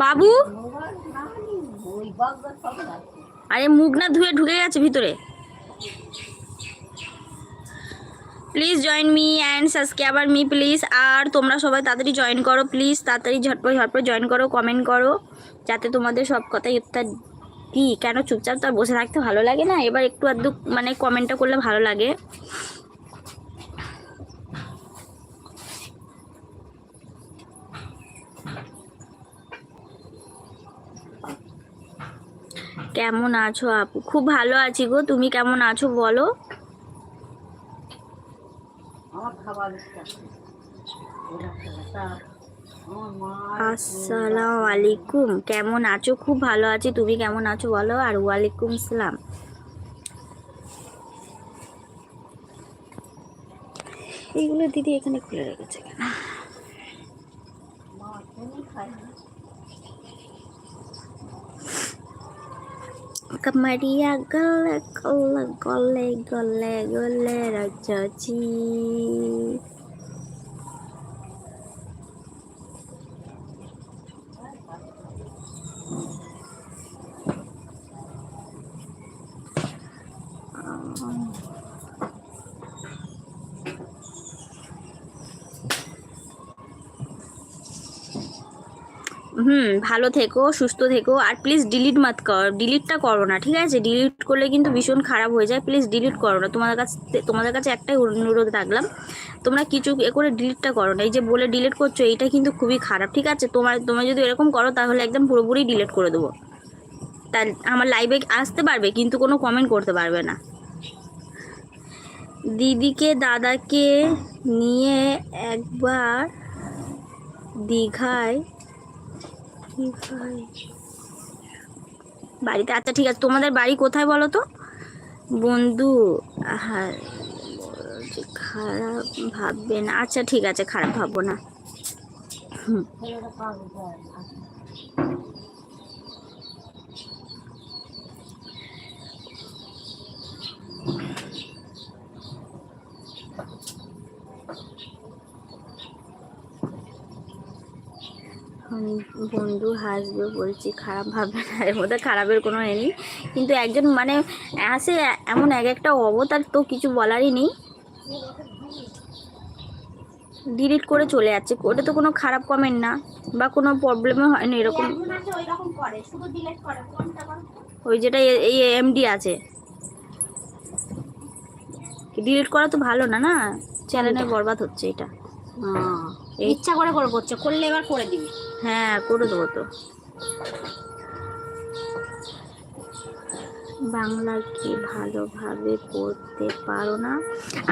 বাবু, আরে মুখ না ধুয়ে ঢুকে গেছে ভিতরে। Please join me and subscriber me please. আর তোমরা সবাই তাড়াতাড়ি জয়েন করো প্লিজ, তাড়াতাড়ি ঝটপট ঝটপট জয়েন করো, কমেন্ট করো, যাতে তোমাদের সব কথাই উত্তর দিই। কেন চুপচাপ তো আর বসে থাকতে ভালো লাগে না, এবার একটু আধটু মানে কমেন্টটা করলে ভালো লাগে। কেমন আছো আপু? খুব ভালো আছি গো, তুমি কেমন আছো বলো? আসসালামু আলাইকুম, কেমন আছো? খুব ভালো আছি, তুমি কেমন আছো বলো? আর ওয়ালাইকুম সালাম। এইগুলো দিদি এখানে খুলে রেখেছে কেন? Kamaria gole gole gole gole gole rajaji. ভালো থেকো, সুস্থ থেকো, আর প্লিজ ডিলিট ডিলিটটা করো না, ঠিক আছে? ডিলিট করলে কিন্তু ভীষণ খারাপ হয়ে যায়, প্লিজ ডিলিট করো না। তোমাদের কাছে একটাই অনুরোধ রাখলাম, তোমরা কিছু এ করে ডিলিটটা করো না। এই যে বলে ডিলিট করছো, এইটা কিন্তু খুবই খারাপ, ঠিক আছে? তোমরা যদি এরকম করো তাহলে একদম পুরোপুরি ডিলিট করে দেবো। তাই আমার লাইভে আসতে পারবে কিন্তু কোনো কমেন্ট করতে পারবে না। দিদিকে দাদাকে নিয়ে একবার দীঘায় বাড়িতে। আচ্ছা ঠিক আছে, তোমাদের বাড়ি কোথায় বলো তো বন্ধু? হ্যাঁ, খারাপ ভাববে না। আচ্ছা ঠিক আছে, খারাপ ভাববো না। বন্ধু হাসবে বলছি, খারাপ ভাববে না, এর মধ্যে খারাপের কোনো নেই। কিন্তু একজন মানে আসে এমন এক একটা অবতার, তো কিছু বলারই নেই, ডিলিট করে চলে যাচ্ছে। ওটা তো কোনো খারাপ কমেন্ট না বা কোনো প্রবলেমও হয় না এরকম। ওই যেটা এই এমডি আছে, ডিলিট করা তো ভালো না, না চ্যানেলে বরবাদ হচ্ছে এটা। ইচ্ছা করে করছে, করলে এবার করে দিবি। হ্যাঁ করে দেবো তো। বাংলা কি ভালোভাবে পড়তে পারো না?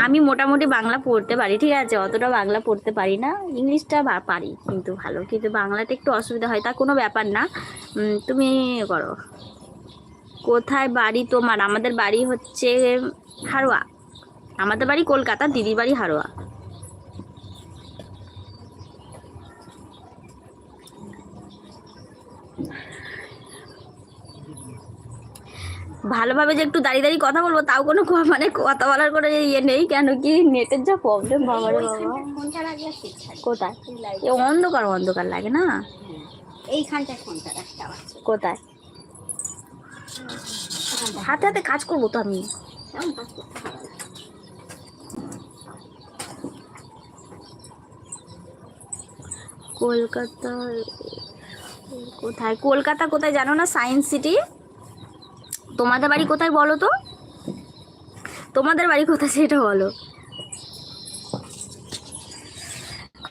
আমি মোটামুটি বাংলা পড়তে পারি, ঠিক আছে? অতটা বাংলা পড়তে পারি না, ইংলিশটা পারি কিন্তু ভালো, কিন্তু বাংলাটা একটু অসুবিধা হয়, তা কোনো ব্যাপার না। তুমি করো। কোথায় বাড়ি তোমার? আমাদের বাড়ি হচ্ছে হারোয়া। আমাদের বাড়ি কলকাতা, দিদির বাড়ি হারোয়া। ভালোভাবে যে একটু দাঁড়িয়ে দাঁড়িয়ে কথা বলবো, তাও কোনো মানে কথা বলার কোনো ইয়ে নেই, কেন কি নেটের যা প্রবলেম বাবারে বাবা। কোথায়? অন্ধকার অন্ধকার লাগে না? এইখানটায় ফোনটা একটা আছে। কোথায়? হাতে হাতে কাজ করবো তো আমি। কলকাতা কোথায়? কলকাতা কোথায় জানো না? Science city. তোমাদের বাড়ি কোথায় বলো তো? তোমাদের বাড়ি কোথায় সেটা বলো।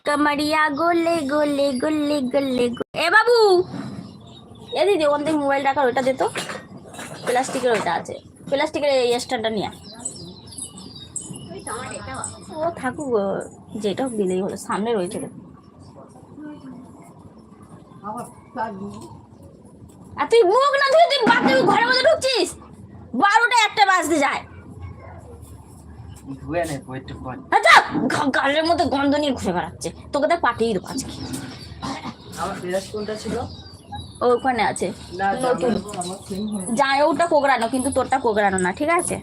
কামারিয়া গোলে গোলে গোলে গোলে। এ বাবু, এ দিদি ওখান থেকে মোবাইল রাখার ওইটা দে তো, প্লাস্টিকের ওইটা আছে, প্লাস্টিকের এই স্ট্যান্ডটা নিয়ে। ও থাকুক, যেটা দিলেই হলো, সামনে রয়েছে। আর তুই মুখ না ধুয়ে তুই বাথরুমে ঘরের মধ্যে ঢুকছিস, 12টা 1টা বাজতে যায়। আচ্ছা গালের মধ্যে গন্ধ নিয়ে ঘুরে বেড়াচ্ছে, তোকে তো পাঠিয়ে দেবো আজকে। আমার ফ্রেশ কোনটা ছিল? ওখানে আছে নতুন, যায় ওটা কোগড়ানো, কিন্তু তোরটা কোগড়ানো না, ঠিক আছে?